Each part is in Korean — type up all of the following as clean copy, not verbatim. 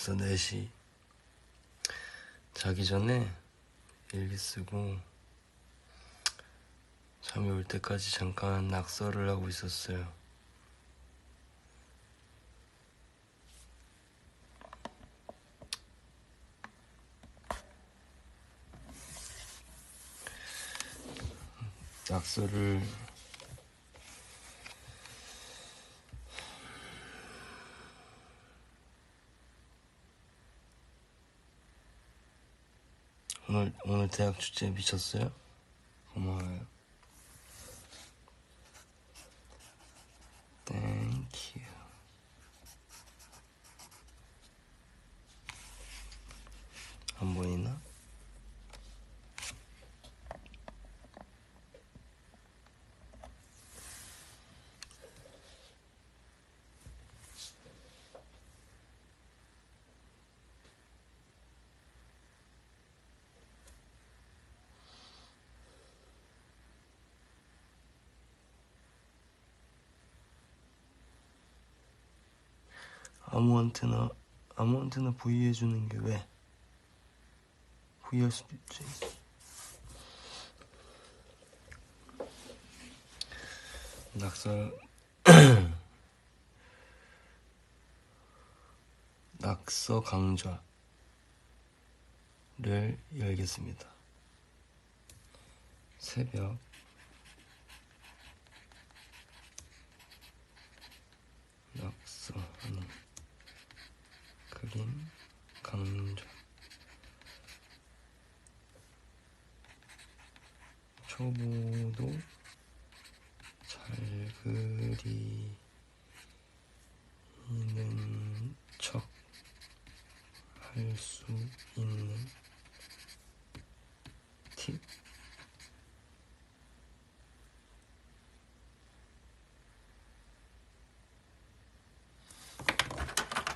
벌써 4시. 자기 전에 일기 쓰고 잠이 올 때까지 잠깐 낙서를 하고 있었어요. 낙서를 오늘 대학 축제 미쳤어요? 고마워요. 땡큐. 안 보이나? 아무한테나 부의해주는 게 왜? 부의할 수도 있지. 낙서 강좌를 열겠습니다. 새벽 낙서하는 그림 강좌. 초보도 잘 그리는 척 할 수 있는 팁.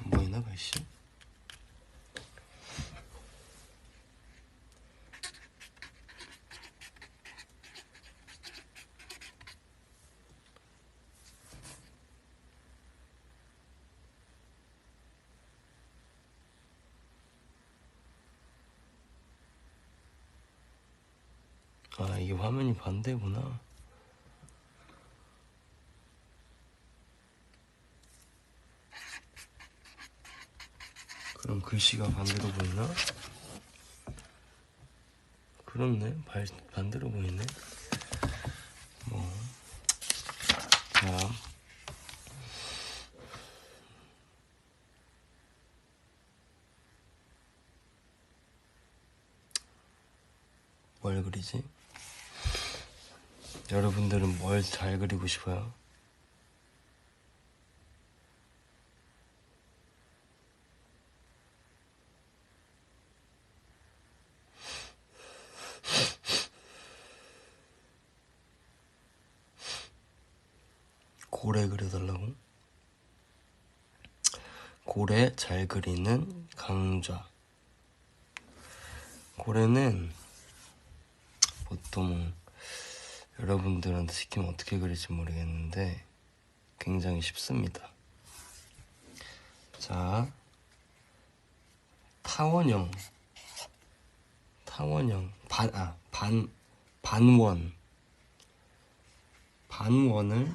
안 보이나 글씨? 아, 이게 화면이 반대구나. 그럼 글씨가 반대로 보이나? 그렇네, 반대로 보이네. 자, 뭘 그리지? 여러분들은 뭘 잘 그리고 싶어요? 고래 그려달라고? 고래 잘 그리는 강좌. 고래는 보통 여러분들한테 시키면 어떻게 그릴지 모르겠는데 굉장히 쉽습니다. 자, 타원형, 반원을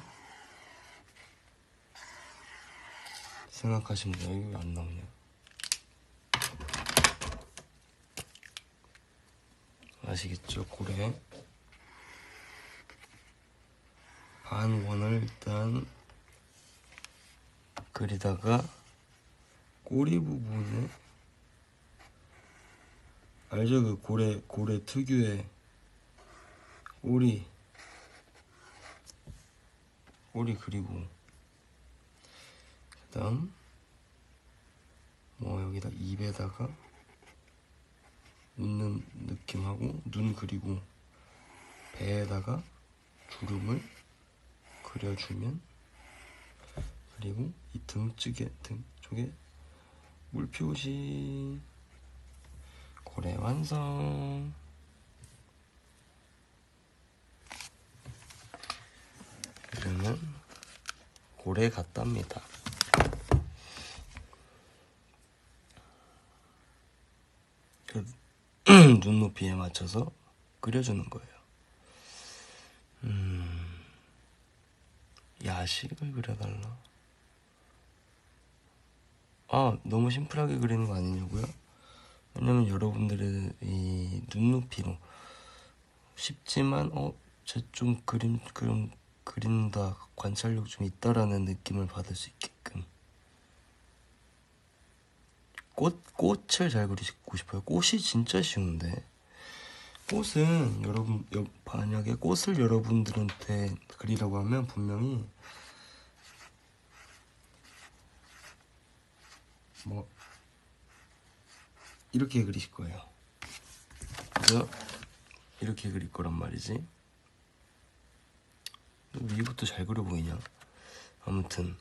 생각하시면 돼요. 이거 왜 안 나오냐? 아시겠죠? 고래 반원을 일단 그리다가 꼬리 부분에, 알죠? 그 고래 특유의 꼬리 그리고 그다음 여기다 입에다가 웃는 느낌하고 눈 그리고 배에다가 주름을 그려주면, 그리고 이 등 쪽에 물표시. 고래 완성. 이거는 고래 같답니다. 눈높이에 맞춰서 그려주는 거예요. 야식을 그려달라. 너무 심플하게 그리는 거 아니냐고요? 왜냐면 여러분들의 이 눈높이로 쉽지만 쟤 좀 그림 그린다, 관찰력 좀 있다라는 느낌을 받을 수 있게끔 꽃을 잘 그리고 싶어요. 꽃이 진짜 쉬운데, 꽃은 만약에 꽃을 여러분들한테 그리라고 하면 분명히 뭐 이렇게 그리실 거예요. 그래서 이렇게 그릴 거란 말이지. 위부터 잘 그려 보이냐? 아무튼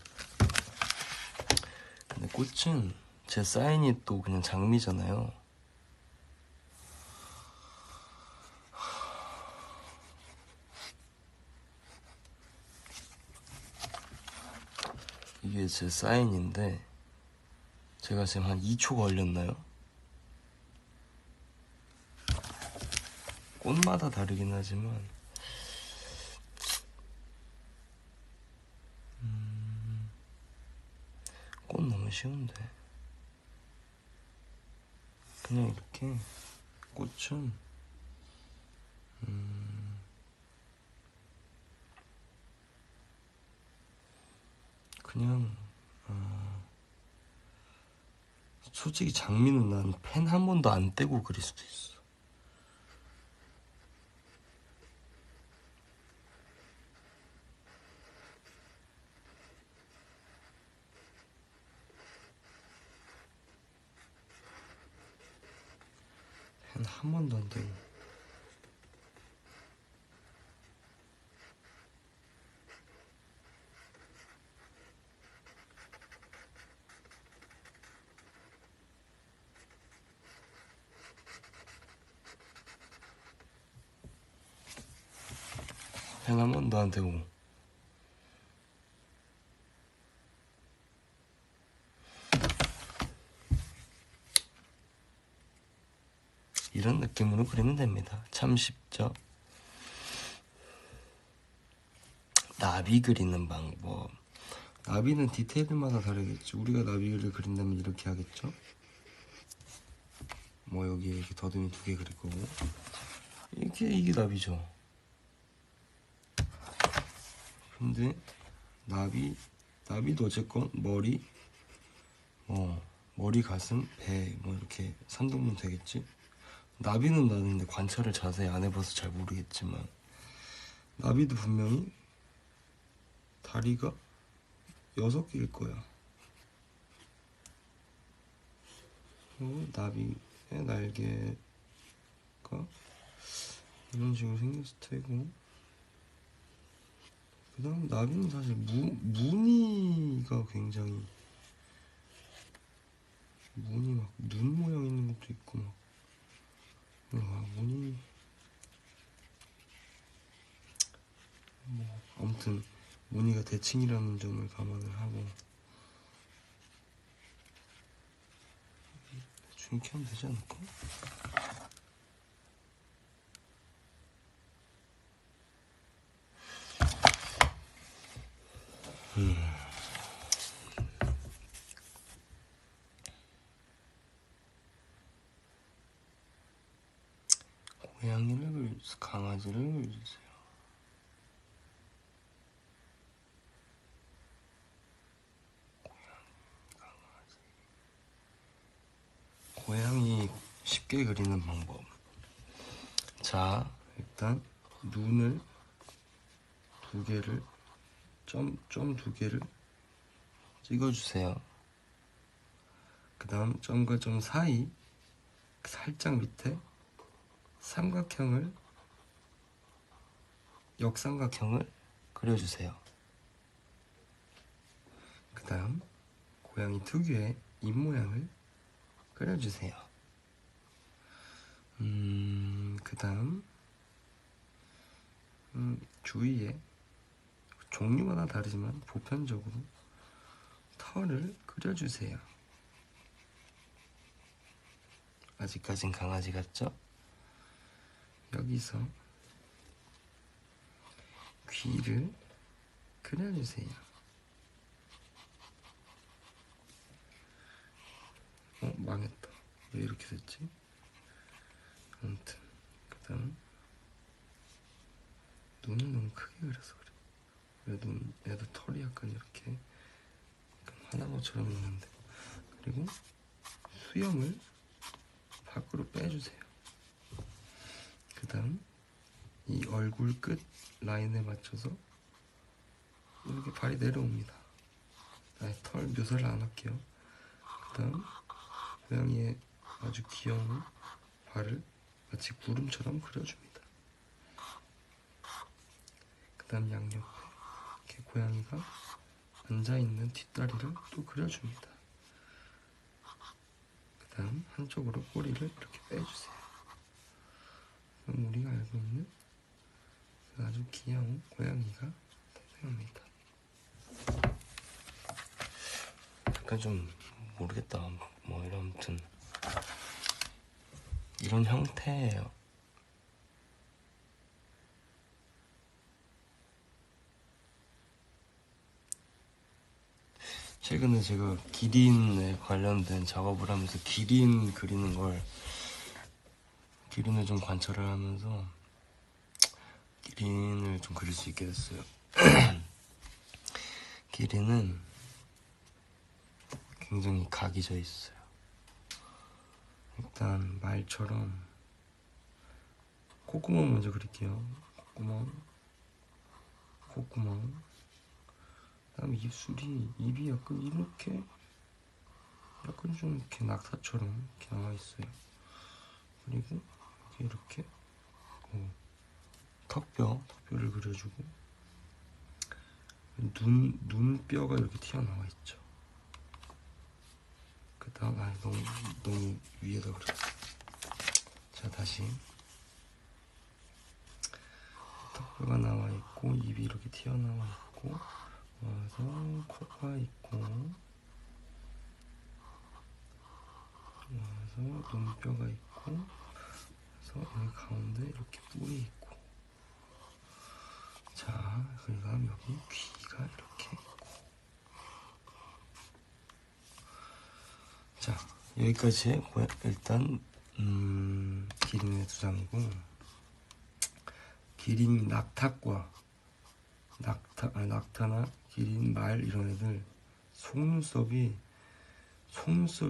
근데 꽃은 제 사인이 또 그냥 장미잖아요. 이게 제 사인인데 제가 지금 한 2초 걸렸나요? 꽃마다 다르긴 하지만 꽃 너무 쉬운데 그냥 이렇게 꽃은 그냥 솔직히 장미는 난 펜 한 번도 안 떼고 그릴 수도 있어. 펜 한 번도 안 떼고. 펜 한 번도 안 떼고. 이런 느낌으로 그리면 됩니다. 참 쉽죠? 나비 그리는 방법. 나비는 디테일마다 다르겠죠. 우리가 나비를 그린다면 이렇게 하겠죠? 뭐 여기에 이렇게 더듬이 2개 그릴 거고, 이게 나비죠. 근데 나비도 어쨌건 머리, 가슴, 배 뭐 이렇게 3등분 되겠지? 나비는 나는데 관찰을 자세히 안 해봐서 잘 모르겠지만 나비도 분명히 다리가 6개일 거야. 나비의 날개가 이런 식으로 생겼을 테고, 그 다음 나비는 사실 무늬가 굉장히, 무늬 막 눈 모양 있는 것도 있고 막 무늬 뭐 아무튼 무늬가 대칭이라는 점을 감안을 하고 대충 이렇게 하면 되지 않을까? 고양이를 그려주세요. 강아지를 그려주세요. 고양이 쉽게 그리는 방법. 자, 일단 눈을 2개를 점 2개를 찍어주세요. 그 다음 점과 점 사이 살짝 밑에 역삼각형을 그려주세요. 그 다음 고양이 특유의 입 모양을 그려주세요. 그 다음 주위에 종류마다 다르지만 보편적으로 털을 그려주세요. 아직까진 강아지 같죠? 여기서 귀를 그려주세요. 망했다. 왜 이렇게 됐지? 아무튼 그 다음 눈을 너무 크게 그려서 그래. 얘도 털이 약간 이렇게 하나처럼 있는데. 그리고 수염을 밖으로 빼주세요. 그 다음 이 얼굴 끝 라인에 맞춰서 이렇게 발이 내려옵니다. 털 묘사를 안 할게요. 그 다음 고양이의 아주 귀여운 발을 마치 구름처럼 그려줍니다. 그 다음 양옆에 이렇게 고양이가 앉아있는 뒷다리를 또 그려줍니다. 그 다음 한쪽으로 꼬리를 이렇게 빼주세요. 그럼 우리가 알고 있는 아주 귀여운 고양이가 탄생합니다. 약간 좀 모르겠다. 뭐 아무튼 이런 형태예요. 최근에 제가 기린에 관련된 작업을 하면서 기린을 좀 관찰을 하면서 기린을 좀 그릴 수 있게 됐어요. 기린은 굉장히 각이 져 있어요. 일단 말처럼 콧구멍 먼저 그릴게요. 콧구멍. 그다음 입이 약간 이렇게 약간 좀 이렇게 낙타처럼 이렇게 나와 있어요. 그리고 이렇게 턱뼈를 그려주고 눈뼈가 이렇게 튀어나와 있죠. 그 다음 너무 위에다 그렸어. 자, 다시 턱뼈가 나와 있고 입이 이렇게 튀어나와 있고 와서 코가 있고 와서 눈뼈가 있고 그래서 여기 가운데 이렇게 뿔이 있고, 자, 그다음 여기 귀가 이렇게 있고. 자, 여기까지 일단 기린의 두 장이고, 기린 낙타나 기린 말 이런 애들 속눈썹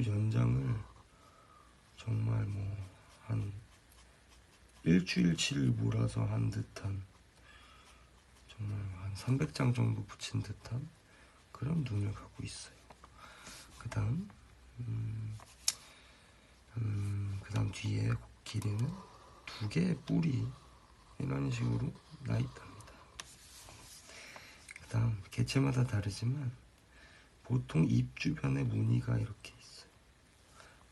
연장을 정말 한 일주일치를 몰아서 한 듯한, 정말 한 300장 정도 붙인 듯한 그런 눈을 갖고 있어요. 그 다음 뒤에 기린은 2개의 뿔이 이런 식으로 나 있답니다. 그 다음 개체마다 다르지만 보통 입 주변에 무늬가 이렇게 있어요.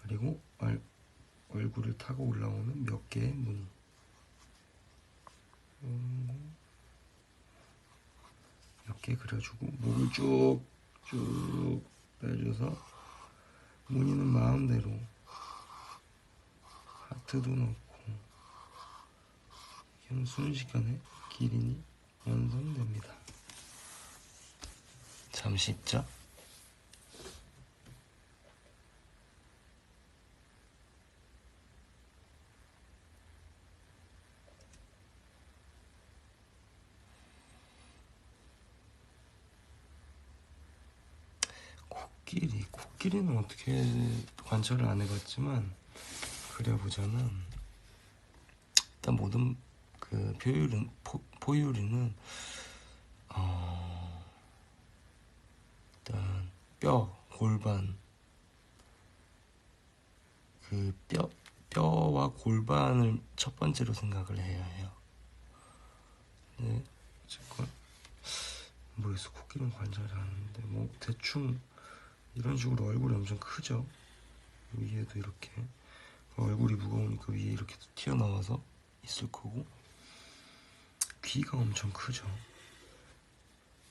그리고 얼굴을 타고 올라오는 몇 개의 무늬. 몇 개 그려주고 목을 쭉쭉 빼줘서 무늬는 마음대로 하트도 넣고, 이건 순식간에 기린이 완성됩니다. 참 쉽죠? 코끼리는 어떻게 관찰을 안 해봤지만 그려보자면, 일단 모든 그 포유류는 일단 골반, 그 뼈와 골반을 첫 번째로 생각을 해야 해요. 네, 어쨌건 모르겠어. 코끼리는 관찰을 안 하는데 대충 이런 식으로 얼굴이 엄청 크죠. 위에도 이렇게 얼굴이 무거우니까 위에 이렇게 튀어나와서 있을 거고, 귀가 엄청 크죠.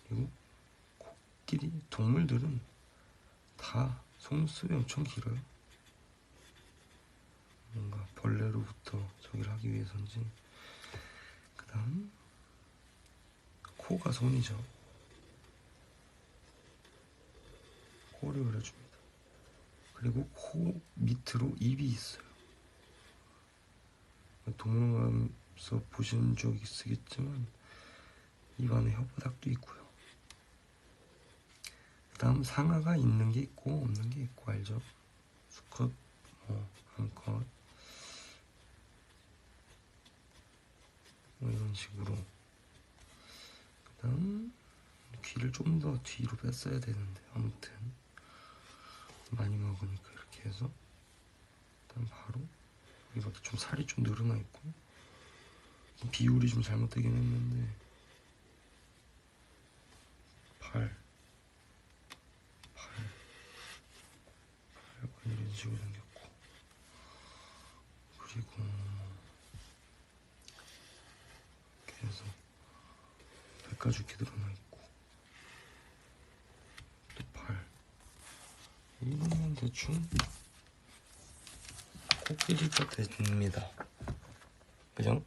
그리고 코끼리 동물들은 다 속눈썹이 엄청 길어요. 뭔가 벌레로부터 저기를 하기 위해서인지 다음 코가 손이죠. 코를 그려줍니다. 그리고 코 밑으로 입이 있어요. 동물원에서 보신 적 있으겠지만 입 안에 혓바닥도 있고요. 그 다음 상아가 있는 게 있고 없는 게 있고 알죠? 수컷, 암컷 이런 식으로. 그 다음 귀를 좀 더 뒤로 뺐어야 되는데 아무튼 많이 먹으니까 이렇게 해서 일단 바로 여기밖에 좀 살이 좀 늘어나 있고 비율이 좀 잘못되긴 했는데 팔 약간 이런 식으로 생겼고 그리고 이렇게 해서 백가죽이 늘어나 있고 또 팔 이러면 대충 코끼리가 됩니다. 그죠?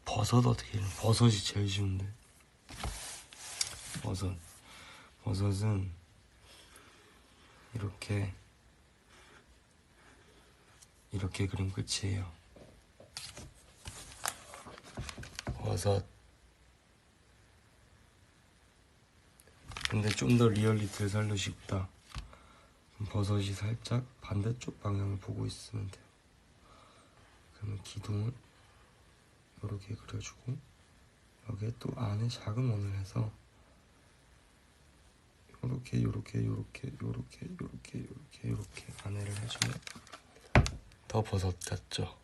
버섯 어떻게 해요? 버섯이 제일 쉬운데. 버섯은 이렇게 그림 끝이에요. 버섯. 근데 좀 더 리얼리티를 살리고 싶다. 버섯이 살짝 반대쪽 방향을 보고 있으면 돼요. 그러면 기둥을 이렇게 그려주고 여기에 또 안에 작은 원을 해서 요렇게 안에를 해주면 더 버섯 같죠?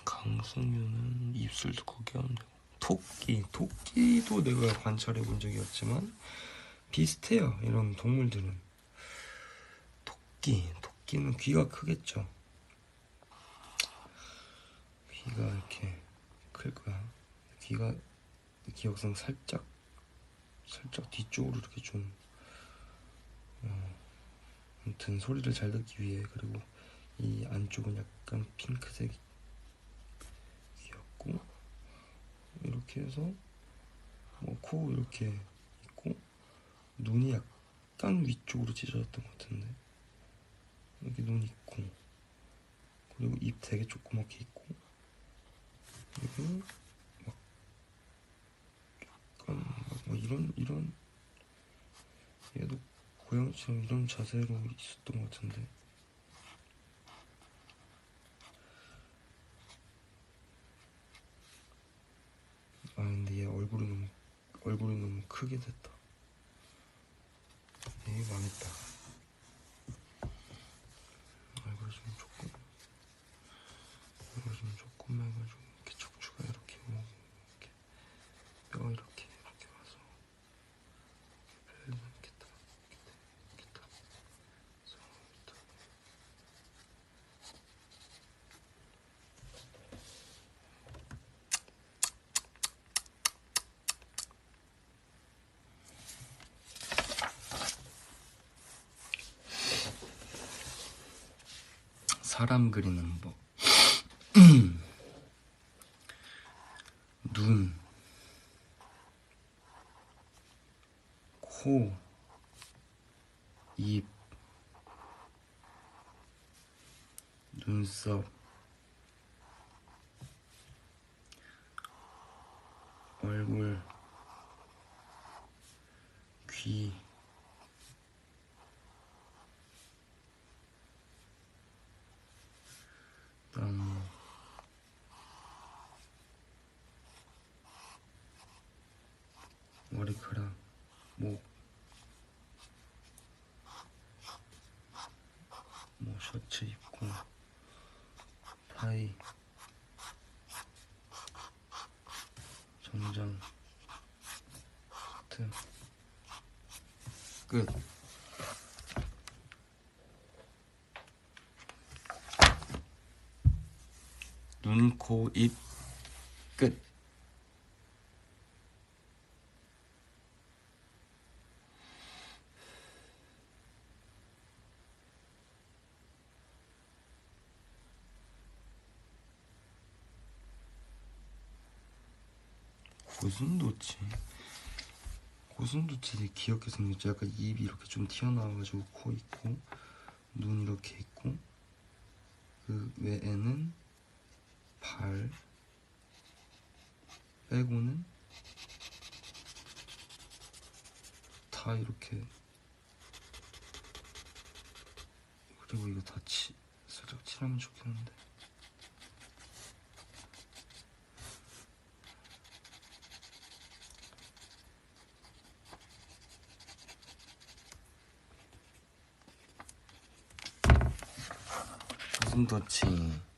강승유는 입술도 크게 하면 되고 토끼도 내가 관찰해 본 적이 없지만 비슷해요. 이런 동물들은 토끼는 귀가 크겠죠. 귀가 이렇게 클 거야. 귀가 기억상 살짝 뒤쪽으로 이렇게 좀 아무튼 소리를 잘 듣기 위해. 그리고 이 안쪽은 약간 핑크색이었고 이렇게 해서 코 이렇게 있고 눈이 약간 위쪽으로 찢어졌던 것 같은데 여기 눈 있고 그리고 입 되게 조그맣게 있고 그리고 막 약간 이런 얘도 고양이처럼 이런 자세로 있었던 것 같은데 근데 얘 얼굴이 너무 크게 됐다. 얘 망했다. 얼굴이 좀 조금 해가지고 이렇게 척추가 이렇게 오고 이렇게 뼈 이렇게 와서 이렇게 딱 사람 그리는 법. 눈, 코, 입, 눈썹, 얼굴, 귀, 그다음 머리카락, 목, 뭐 셔츠 입고 타이, 정장, 코트 끝. 눈, 코, 입 끝. 고슴도치. 고슴도치 되게 귀엽게 생겼죠. 약간 입이 이렇게 좀 튀어나와가지고 코 있고 눈 이렇게 있고 그 외에는 발 빼고는 다 이렇게. 그리고 이거 다 살짝 칠하면 좋겠는데. 고슴도치.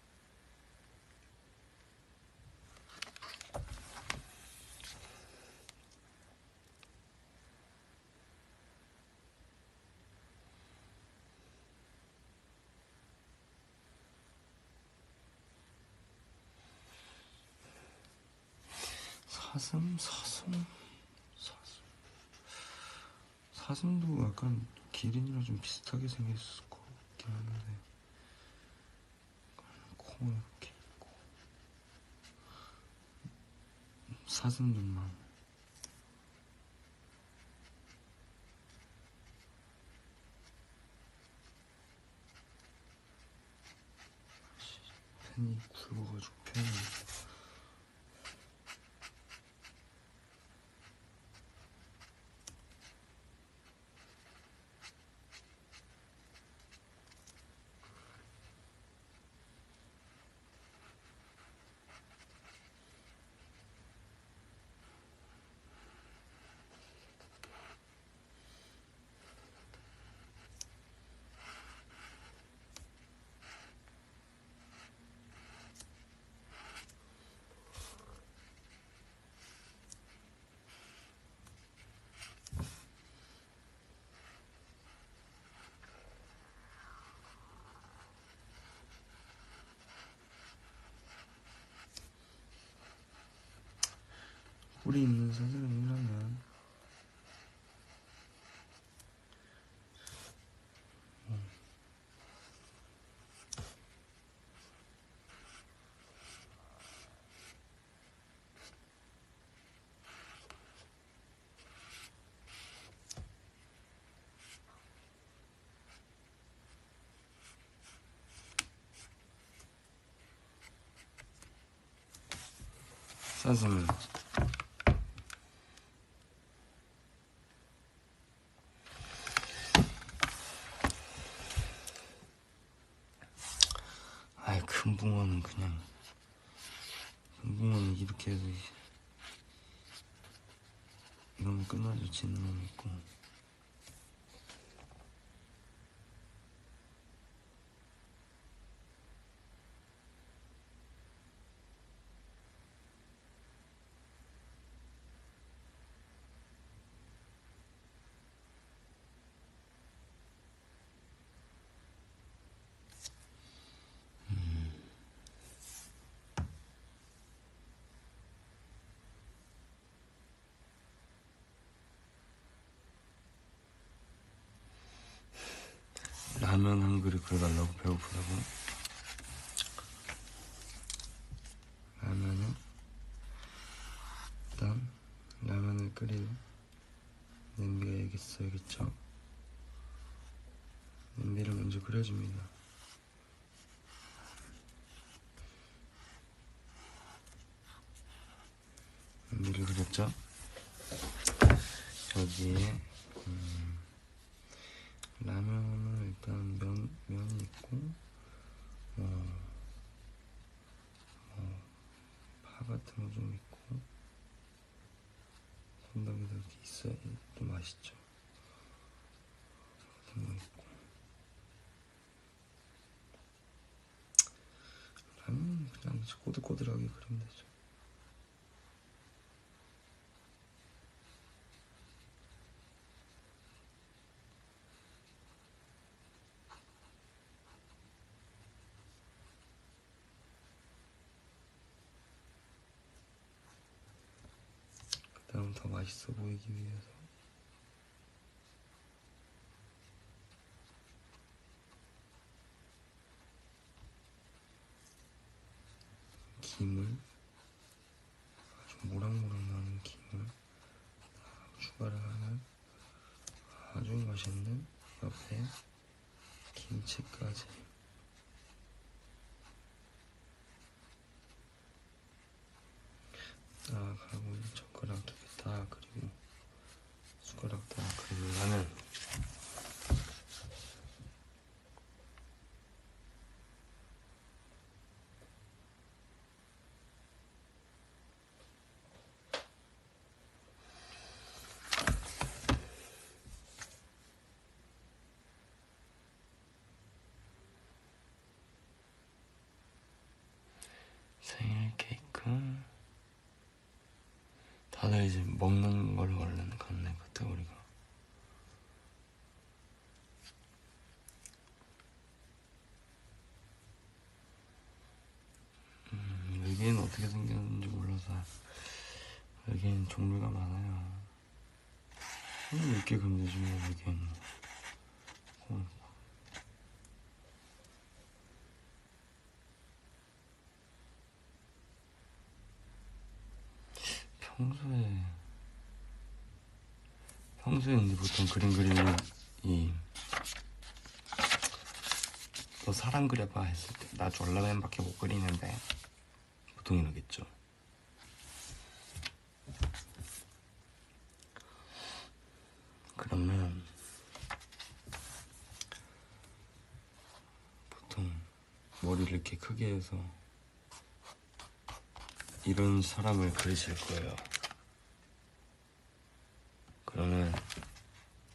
사슴도 약간 기린이랑 좀 비슷하게 생겼을 것 같긴 한데 코 이렇게 있고 사슴 눈만. 펜이 굵어가지고 펜이 뿔이 있는 사슴이라면 사슴은 아이 금붕어는 그냥 금붕어는 이렇게 해서 이러면 끝나죠. 지는 놈 있고. 라면 한 그릇 끓여달라고. 배고프다고. 라면은 일단 라면을 끓일 냄비가 여기 있어야겠죠. 냄비를 먼저 끓여줍니다. 냄비를 끓였죠. 여기에 라면은 일단 면이 있고 파 같은 거 좀 있고 건더기도 이렇게 있어야 좀 맛있죠. 있고. 라면 그냥 꼬들꼬들하게 그리면 되죠. 그 다음 더 맛있어 보이기 위해서 김을, 아주 모락모락 나는 김을 추가를 하면 아주 맛있는 옆에 김치까지. 하고 젓가락 2개 딱 그리고 숟가락 딱 그리고 하면 생일 케이크. 다들 이제 먹는 걸 얼른 갔네 카테고리가. 외계인은 어떻게 생겼는지 몰라서 외계인 종류가 많아요. 이렇게 그리면 되지 뭐 외계인. 평소에 이제 보통 그림 그리는 너 사람 그려봐 했을 때 나 졸라맨밖에 못 그리는데 보통 이러겠죠. 그러면 보통 머리를 이렇게 크게 해서 이런 사람을 그리실 거예요. 그러면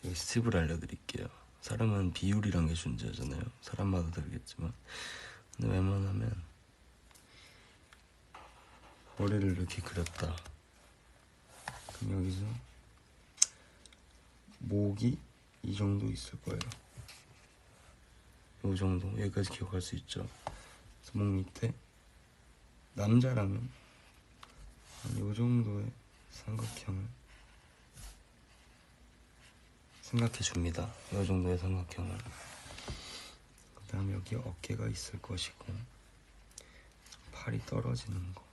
여기 스텝을 알려드릴게요. 사람은 비율이란 게 존재하잖아요. 사람마다 다르겠지만 근데 웬만하면 머리를 이렇게 그렸다. 그럼 여기서 목이 이 정도 있을 거예요. 요 정도, 여기까지 기억할 수 있죠. 목 밑에 남자라면 요 정도의 삼각형을 생각해 줍니다. 요 정도의 삼각형을. 그 다음에 여기 어깨가 있을 것이고 팔이 떨어지는 거.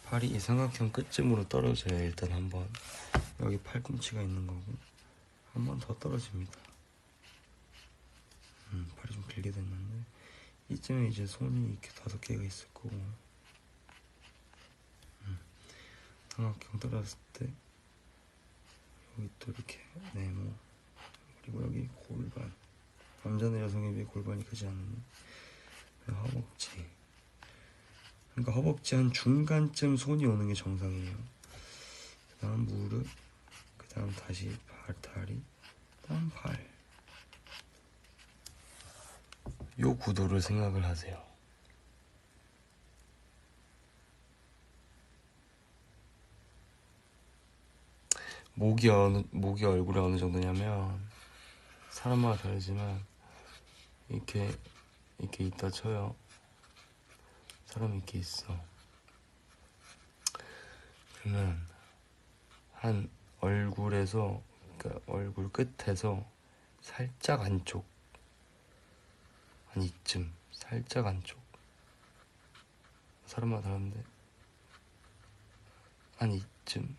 팔이 이 삼각형 끝쯤으로 떨어져야 일단 한번 여기 팔꿈치가 있는 거고 한 번 더 떨어집니다. 팔이 좀 길게 됐는데 이쯤에 이제 손이 이렇게 5개가 있을 거고 삼각형 떨어졌을 때 여기 또 이렇게 네모 그리고 여기 골반. 남자나 여성에 비해 골반이 크지 않은 허벅지. 그러니까 허벅지 한 중간쯤 손이 오는 게 정상이에요. 그 다음 무릎, 그 다음 다시 다리, 그 다음 발. 요 구도를 생각을 하세요. 목이 얼굴에 어느 정도냐면 사람마다 다르지만 이렇게 있다 쳐요. 사람이 이렇게 있어. 그러면 한 얼굴에서, 그러니까 얼굴 끝에서 살짝 안쪽, 한 이쯤, 살짝 안쪽. 사람마다 다른데 한 이쯤.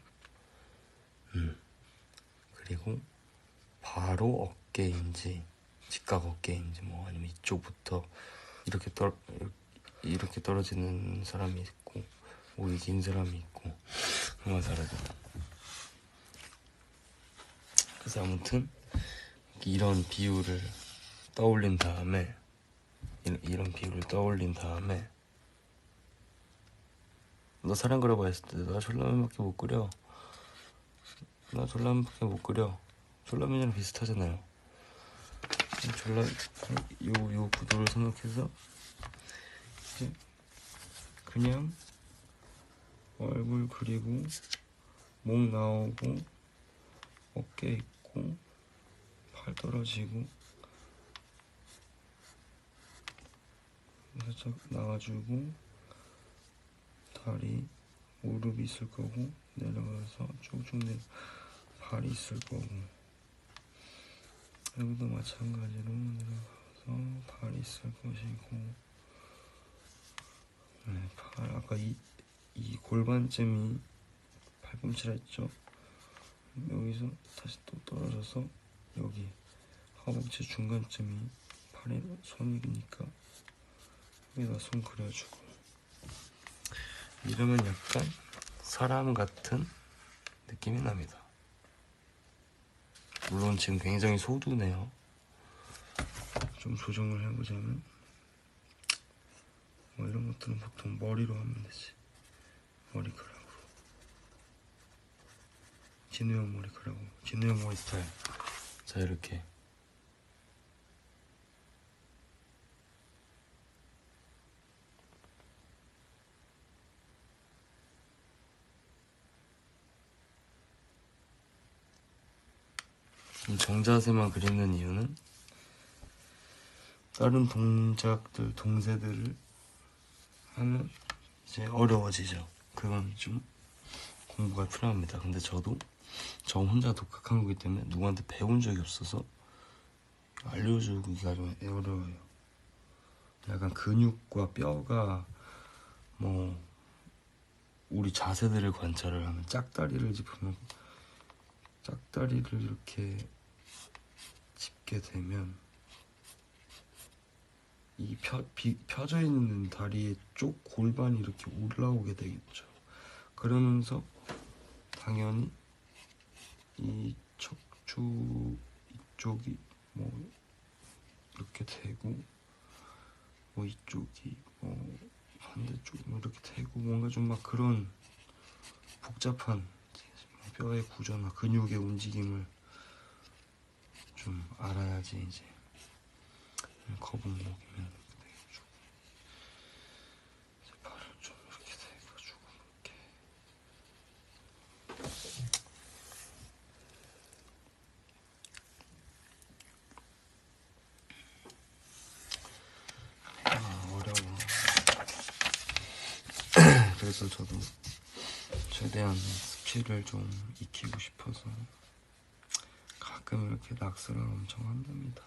그리고 바로 어깨인지 직각 어깨인지 뭐 아니면 이쪽부터 이렇게 떨어지는 사람이 있고 목이 긴 사람이 있고 그만 다르죠. 그래서 아무튼 이런 비율을 떠올린 다음에 너 사람 그려봐 했을 때 나 졸라맨밖에 못 그려. 나 전라면밖에 못 끓여. 전라면이랑 비슷하잖아요. 요 구도를 생각해서 이제 그냥 얼굴 그리고 목 나오고 어깨 있고 팔 떨어지고 살짝 나와주고 다리 무릎이 있을 거고 내려가서 쭉쭉 발이 있을 거고 여기도 마찬가지로 내려가서 발이 있을 것이고 네, 발 아까 이 골반쯤이 팔꿈치라 했죠. 여기서 다시 또 떨어져서 여기 허벅지 중간쯤이 팔에 손이니까 여기다 손 그려주고 이러면 약간 사람 같은 느낌이 납니다. 물론 지금 굉장히 소두네요. 좀 조정을 해보자면 뭐 이런 것들은 보통 머리로 하면 되지. 머리카락으로 진우형 머리카락으로 진우형 머리 스타일. 자 이렇게 이 정자세만 그리는 이유는 다른 동작들, 동세들을 하면 이제 어려워지죠. 그건 좀 공부가 필요합니다. 근데 저도 저 혼자 독학한 거기 때문에 누구한테 배운 적이 없어서 알려주기가 좀 어려워요. 약간 근육과 뼈가 뭐 우리 자세들을 관찰을 하면 짝다리를 짚으면 짝다리를 이렇게 짚게 되면 이 펴져 있는 다리의 쪽 골반이 이렇게 올라오게 되겠죠. 그러면서 당연히 이 척추 이쪽이 뭐 이렇게 되고 뭐 이쪽이 뭐 반대쪽이 뭐 이렇게 되고 뭔가 좀 막 그런 복잡한 뼈의 구조나 근육의 움직임을 좀 알아야지 이제 거북목이면 이렇게 되겠죠. 이제 발을 좀 이렇게 대가지고 이렇게 어려워. 그래서 저도 최대한 스킬을 좀 익히고 싶어서 가끔 이렇게 낙서를 엄청 한답니다.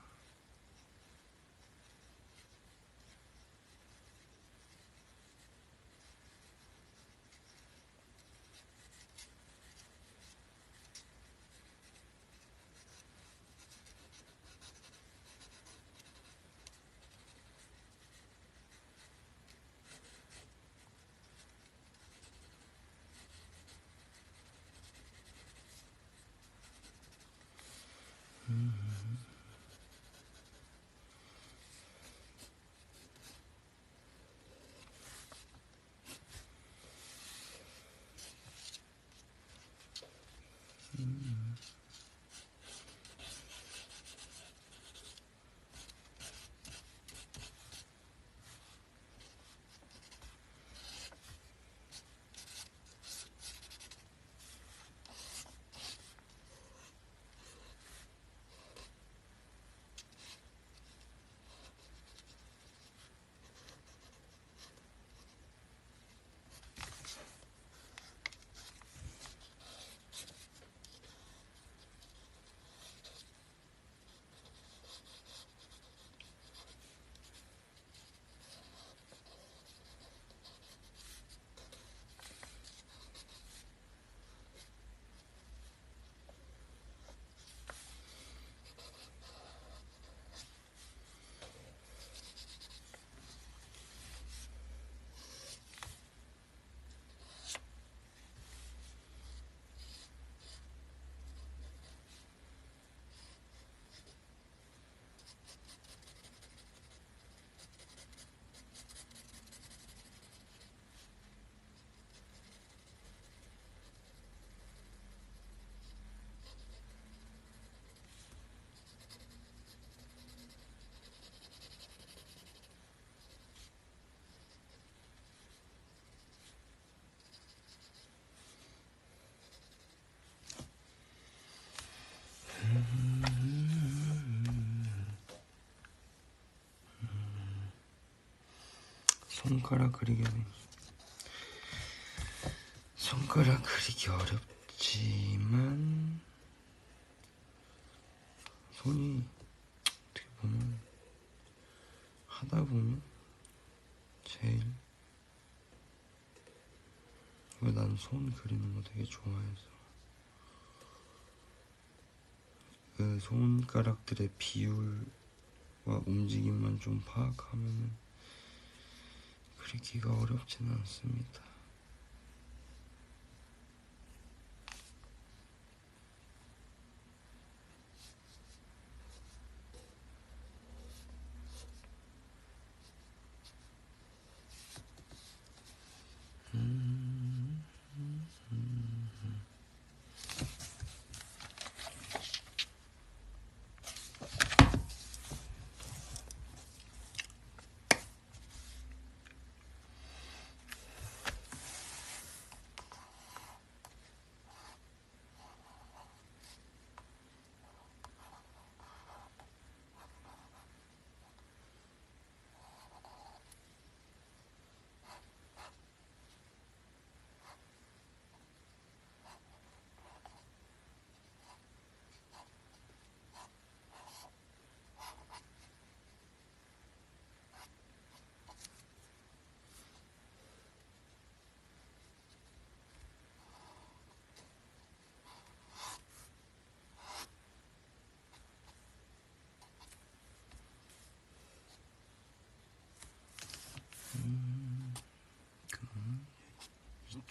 손가락 그리기 어렵지만 손이 어떻게 보면 하다 보면 제일 왜 난 손 그리는 거 되게 좋아해서 그 손가락들의 비율과 움직임만 좀 파악하면은 그리기가 어렵지는 않습니다.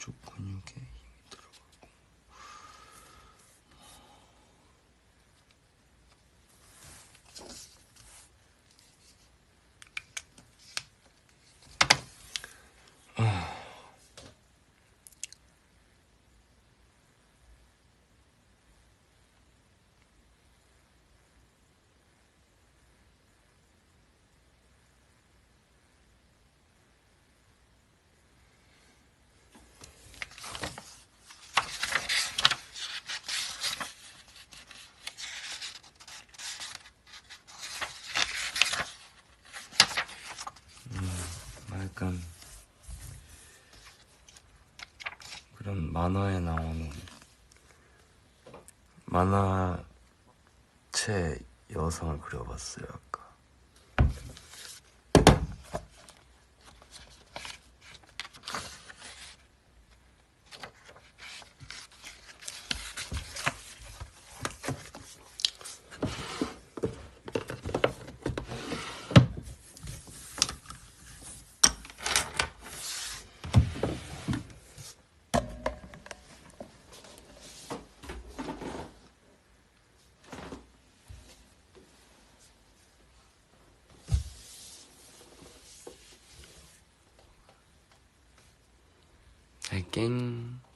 이쪽 근육에 힘이 들어가고 약간 그런 만화에 나오는 만화체 여성을 그려봤어요 아까. 땡.